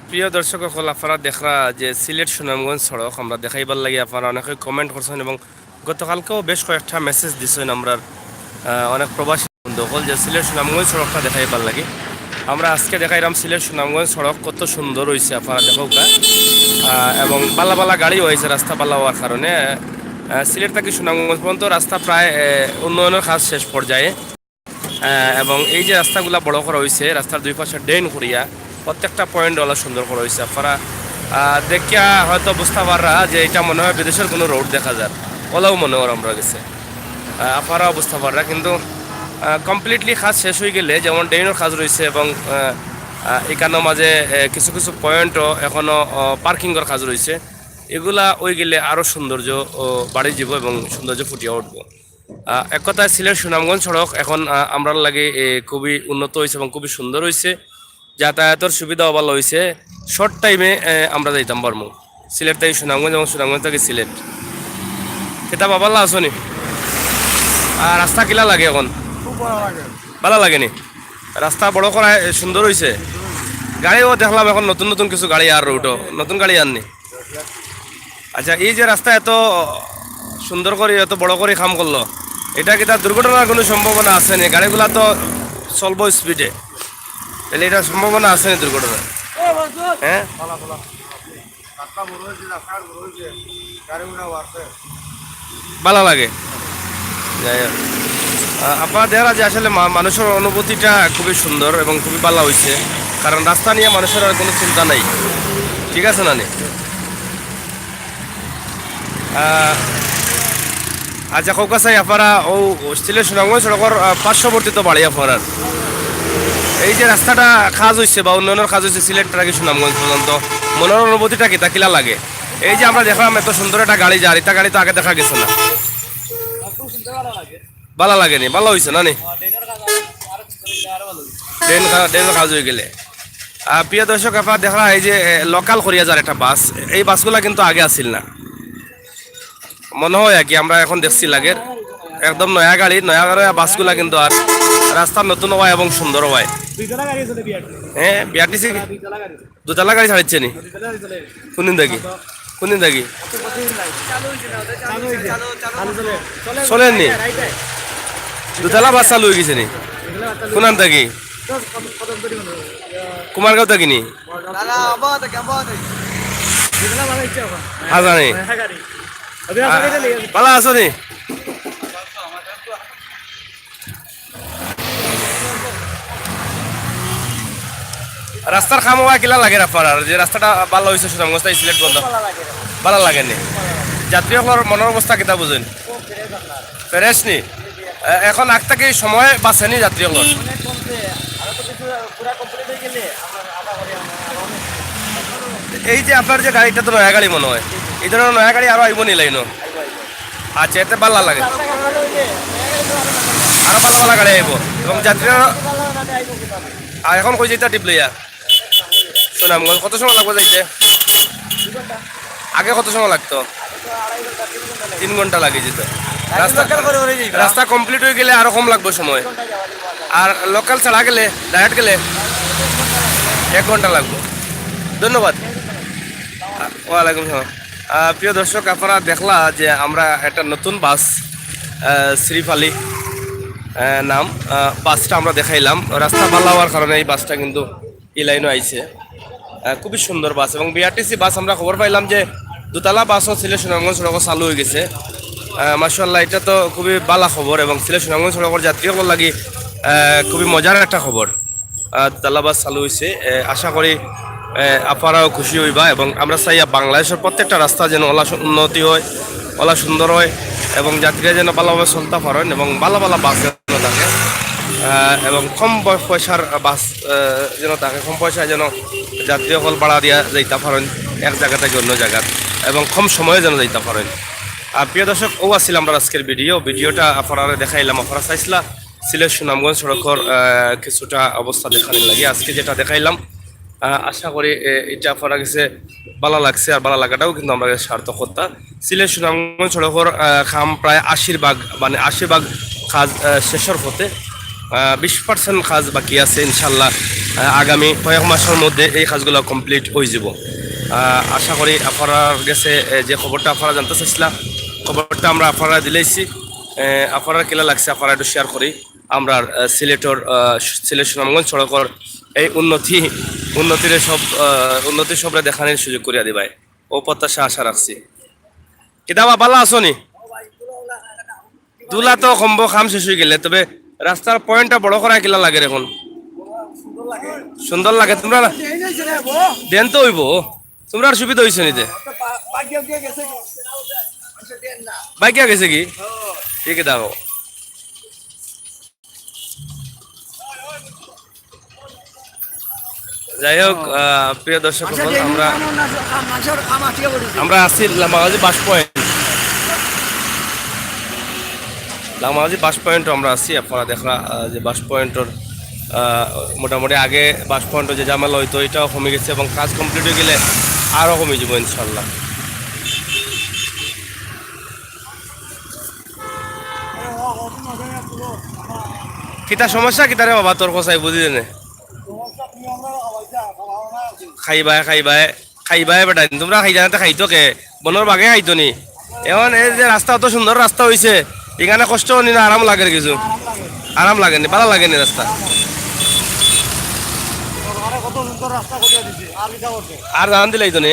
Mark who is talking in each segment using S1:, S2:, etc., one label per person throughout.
S1: প্রিয় দর্শক সকল, আপনারা দেখরা যে সিলেট সুনামগঞ্জ সড়ক আমরা দেখাইবার লাগে আপনারা অনেকে কমেন্ট করছেন এবং গতকালকেও বেশ কয়েকটা মেসেজ দিচ্ছেন আমরা অনেক প্রবাসী বন্ধু সকল যে সিলেট সুনামগঞ্জ সড়কটা দেখাইবার লাগে। আমরা আজকে দেখাইলাম সিলেট সুনামগঞ্জ সড়ক কত সুন্দর হয়েছে আপনারা দেখোকা, এবং বালা বালা গাড়ি হয়েছে রাস্তা বালা হওয়ার কারণে। সিলেট থেকে সুনামগঞ্জ পর্যন্ত রাস্তা প্রায় উন্নয়নের কাজ শেষ পর্যায়ে। এবং এই যে রাস্তাগুলা বড় করা হয়েছে, রাস্তার দুই পাশে ড্রেন করিয়া প্রত্যেকটা পয়েন্ট ওলা সুন্দর করা হয়েছে। আপনারা দেখিয়া হয়তো বুঝতে পাররা যে এটা মনে হয় বিদেশের কোনো রোড দেখা যায়, ওলাও মনে হয় আমরা গেছে, আপনারাও বুঝতে পাররা। কিন্তু কমপ্লিটলি কাজ শেষ হয়ে গেলে যেমন ড্রেনের কাজ রয়েছে এবং এখানের মাঝে কিছু কিছু পয়েন্টও এখনও পার্কিংয়ের কাজ রয়েছে, এগুলা ওই গেলে আরও সৌন্দর্য বাড়ি যাব এবং সৌন্দর্য ফুটিয়ে উঠবো। এক কথায় সিলেট সুনামগঞ্জ সড়ক এখন আমরা লাগে খুবই উন্নত হয়েছে এবং খুবই সুন্দর হয়েছে। যাতায়াতের সুবিধাও ভালো হয়েছে। শর্ট টাইমে আমরা যাইতাম পারবো সিলেট থেকে সুনামগঞ্জ এবং সুনামগঞ্জ থেকে সিলেট। এটা বাবাল্লা আসনি আর রাস্তা কিলা লাগে এখন? ভালো লাগেনি? রাস্তা বড় করা সুন্দর হয়েছে। গাড়িও দেখলাম এখন নতুন নতুন কিছু গাড়ি আর রুটও নতুন গাড়ি আননি। আচ্ছা, এই যে রাস্তা এত সুন্দর করে এত বড় করে কাম করলো, এটা কি তার দুর্ঘটনার কোনো সম্ভাবনা আছে না? গাড়িগুলা তো চলবো স্পিডে, তাহলে এটা সম্ভাবনা আছে না দুর্ঘটনা? হ্যাঁ, ভালো লাগে। যাই হোক, আপনারা দেখা যে আসলে মানুষের অনুভূতিটা খুবই সুন্দর এবং খুবই ভালো হয়েছে, কারণ রাস্তা নিয়ে মানুষের আর কোনো চিন্তা নাই। ঠিক আছে না? আচ্ছা, কৌকা চাই আপনারা ও সিলেট সুনামগঞ্জ সড়কের পার্শ্ববর্তী তো বাড়ি আপনার এই যে রাস্তাটা কাজ হয়েছে বা উন্নয়নের কাজ হয়েছে সিলেট থেকে সুনামগঞ্জ পর্যন্ত, মনের অনুভূতিটা কি তা কিলা লাগে? এই যে আমরা দেখলাম এত সুন্দর একটা গাড়ি যায়, এটা গাড়ি তো আগে দেখা গেছে না, ভালো লাগেনি? ভালো হয়েছে না নি? ট্রেনের কাজ হয়ে গেলে প্রিয় দর্শক আপনারা দেখা এই যে লোকাল করিয়া যার একটা বাস, এই বাসগুলা কিন্তু আগে আসিল না মনে হয় আর কি। আমরা এখন দেখছি লাগে একদম নয়া গাড়ি বাসগুলা কিন্তু আর রাস্তা নতুন হয় এবং সুন্দর হয়। হ্যাঁ, বিআরটিসি দুতলা গাড়ি ছাড়ছে নি? কোনদিন দেখি কোনদিন দেখি চলেননি? দুতলা বাস চালু হয়ে গেছে নি? কোনান থাকি? কুমারগাঁও থাকি নি? হাজানি ভালো আছো নি? রাস্তার খাম হওয়া কিলা লাগে আপনার যে রাস্তাটা ভালো হয়েছে সুনামগঞ্জ সিলেট বন্ধ? ভালো লাগেনি? যাত্রীসকলের মনের অবস্থা কিতা বুঝেন? ফ্রেশ নি? এখন আগ থেকে সময় বাঁচেনি যাত্রীসকল? এই যে আপনার যে গাড়িটা তো নয়া গাড়ি মনে হয়, এই ধরনের নয়া গাড়ি আরো আইব নি লাইন? আচ্ছা, এতে ভালো লাগে, আরো ভালো ভালো গাড়ি আইব এবং যাত্রীরা। আর এখন কই যেটা টিপ লইয়া সুনামগঞ্জ কত সময় লাগবে যাইতে? আগে কত সময় লাগতো? 3 ঘন্টা লাগে যেত। রাস্তা কমপ্লিট হয়ে গেলে আরো কম লাগবে সময়, আর লোকাল ছাড়া গেলে ডাইরেক্ট গেলে 1 ঘন্টা লাগবে। ধন্যবাদ। ওয়ালাইকুম সালাম। প্রিয় দর্শক আপনারা দেখলা যে আমরা একটা নতুন বাস শ্রীফ আলী নাম বাসটা আমরা দেখাইলাম। রাস্তা ভালো হওয়ার কারণে এই বাসটা কিন্তু এই লাইনও আইছে। খুবই সুন্দর বাস এবং বিআরটিসি বাস আমরা খবর পাইলাম যে দোতলা বাসও সিলেট সুনামগঞ্জ সড়ক চালু হয়ে গেছে। মাশাআল্লাহ, এটা তো খুবই ভালো খবর এবং সিলেট সুনামগঞ্জ সড়কের যাত্রীসকল লাগি খুবই মজার একটা খবর। দোতলা বাস চালু হয়েছে, আশা করি আপনারাও খুশি হইবা এবং আমরা চাই বাংলাদেশের প্রত্যেকটা রাস্তা যেন ওলা উন্নতি হয়, ওলা সুন্দর হয় এবং যাত্রীরা যেন ভালোভাবে চলতে পারেন এবং ভালো ভালো বাস যেন থাকে এবং কম পয়সার বাস যেন থাকে, কম পয়সায় যেন যাত্রীসকল ভাড়া দিয়া যাইতে পারেন এক জায়গা থেকে অন্য জায়গায় এবং কম সময়ে যেন যাইতে পারেন। প্রিয় দর্শক, ও আসছিল আমরা আজকের ভিডিওটা আপনারা দেখাইলাম। আপনারা চাইছিলা সিলেট সুনামগঞ্জ সড়কের কিছুটা অবস্থা দেখানোর লাগে। আজকে যেটা দেখাইলাম আশা করি এটা আপনারা কাছে ভালো লাগছে, আর ভালো লাগাটাও কিন্তু আমরা সার্থকতা। সিলেট সুনামগঞ্জ সড়কের খাম প্রায় 80 ভাগ, মানে 80 ভাগ কাজ শেষের পথে। 20% কাজ বাকি আছে ইনশাল্লাহ। আগামী কয়েক মাসের মধ্যে এই কাজগুলো কমপ্লিট হয়ে যাব। আশা করি আপনার গেছে যে খবরটা আপনারা জানতে চাইছিলাম, খবরটা আমরা আপনারা দিলেইছি। আপনারা কেলা লাগছে আপনারা একটু শেয়ার করি। আমরা সিলেট সুনামগঞ্জ সড়কের এই উন্নতি সবরে দেখানোর সুযোগ করিয়া দিবাই ও প্রত্যাশা আশা রাখছি। কিতাবা ভালো আছো নি? দুলা তো সম্ভব কাম শেষ হয়ে গেলে, তবে রাস্তার পয়েন্টটা বড় করা কিলা লাগে এখন? সুন্দর লাগে তোমরা দেন তো হইব, তোমরা সুবিধা হয়েছে নিতে বাইকিয়া গেছে কি ঠিক দাও। যাই হোক প্রিয় দর্শক, আমরা আছি লামাগাজী বাস পয়েন্ট। লামাগাজী বাস পয়েন্ট আমরা আছি। আপনারা দেখা যে বাস পয়েন্টর মোটামুটি আগে বাস পয়েন্ট যে জামালা হইতো এটাও কমে গেছে এবং কাজ কমপ্লিট হয়ে গেলে আরও কমে যাব ইনশাল্লাহ। কিতা সমস্যা কিতারে বাবা তোর কথাই বুঝি জানে খাইবাই বেটা তোমরা খাই জানাতে খাইতো কে বনের বাগে খাইতো নি। এখন এই যে রাস্তা অত সুন্দর রাস্তা হয়েছে, এখানে কষ্ট নি না আরাম লাগে? কিছু আরাম লাগেনি, ভালো লাগেনি রাস্তা। আর জানান দিলাই তো নি।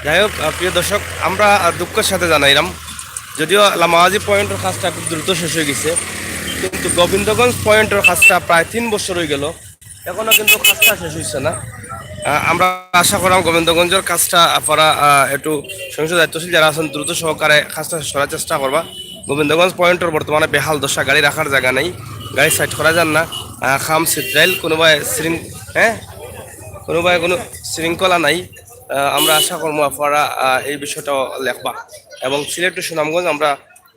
S1: যাই হোক প্রিয় দর্শক, আমরা দুঃখের সাথে জানাইলাম যদিও লামাগাজী পয়েন্টের কাজটা খুব দ্রুত শেষ হয়ে গেছে, কিন্তু গোবিন্দগঞ্জ পয়েন্টের কাজটা প্রায় 3 বছর হয়ে গেল, এখনো কিন্তু কাজটা শেষ হয়েছে না। আমরা আশা করলাম গোবিন্দগঞ্জের কাজটা আপনারা একটু সংসদ দায়িত্বশীল যারা আছেন দ্রুত সহকারে কাজটা শেষ করার চেষ্টা করবা। গোবিন্দগঞ্জ পয়েন্টের বর্তমানে বেহাল দশা, গাড়ি রাখার জায়গা নেই, গাড়ি সাইড করা যান না, খাম সিটরাইল কোনোবাই কোনো শৃঙ্খলা নাই। আমরা আশা করবো আপনারা এই বিষয়টা লেখবা এবং সিলেট টু সুনামগঞ্জ আমরা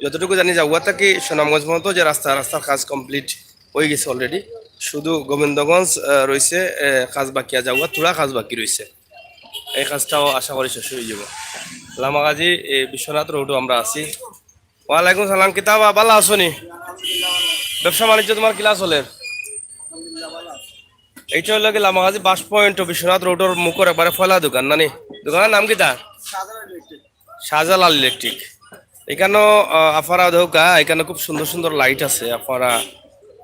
S1: যতটুকু জানি যাওয়া থাকি সুনামগঞ্জ পর্যন্ত যে রাস্তার কাজ কমপ্লিট হয়ে গেছে অলরেডি, শুধু গোবিন্দগঞ্জ রয়েছে কাজ বাকি, যাওয়া তোরা কাজ বাকি রয়েছে, এই কাজটাও আশা করি শেষ হয়ে যাব। লামাগাজী বিশ্বনাথ রোডও আমরা আছি। ওয়ালাইকুম সালাম, কিতাবা ভালো আছো নি? ব্যবসা বাণিজ্য তোমার কিলা চলে? এইটা হলো কি লামাগাজী বাস পয়েন্ট বিশ্বনাথ রোডের মুখর একবারে ফলা দোকান নানি, দোকানের নাম কিতা? শাহজালাল ইলেকট্রিক। এখানেও আপনারা ধোকা, এখানে খুব সুন্দর সুন্দর লাইট আছে। আপনারা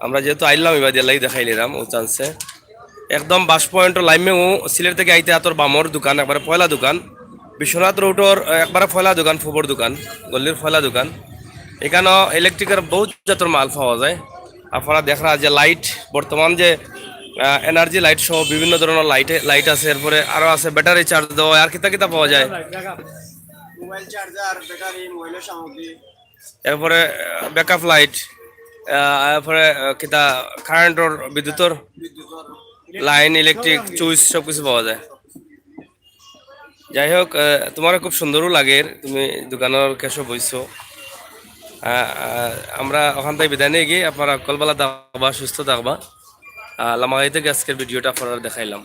S1: আমরা যেহেতু আইলাম এবার দিয়ে লাইট দেখাই নিলাম ও চান্সে একদম বাস পয়েন্টের লাইমেও সিলেট থেকে আইতে হাতর বামর দোকান একবারে পয়লা দোকান, বিশ্বনাথ রোডের একবারে ফয়লা দোকান, ফুবর দোকান, গল্লির ফয়লা দোকান। এখানেও ইলেকট্রিকের বহুত জাতের মাল পাওয়া যায়। আপনারা দেখা যে লাইট বর্তমান যে এনার্জি লাইট সহ বিভিন্ন ধরনের লাইট আছে, এরপরে আরো আছে ব্যাটারি চার্জ দেওয়া, আর কিতা কিতা পাওয়া যায়, মোবাইল চার্জার, ব্যাটারি, মোবাইলের সামগ্রী, এরপরে ব্যাকআপ লাইট, এরপরে কিতা কারেন্টর বিদ্যুৎর লাইন, ইলেকট্রিক চুইস সব কিছু পাওয়া যায়। যাই হোক তোমার খুব সুন্দরও লাগে, তুমি দোকানের কেসও বইছো। আমরা ওখান থেকে বিদায় নিয়ে গিয়ে আপনারা কলবেলা থাকবা, সুস্থ থাকবা। লামাগাই থেকে আজকের ভিডিওটা আপনারা দেখাইলাম।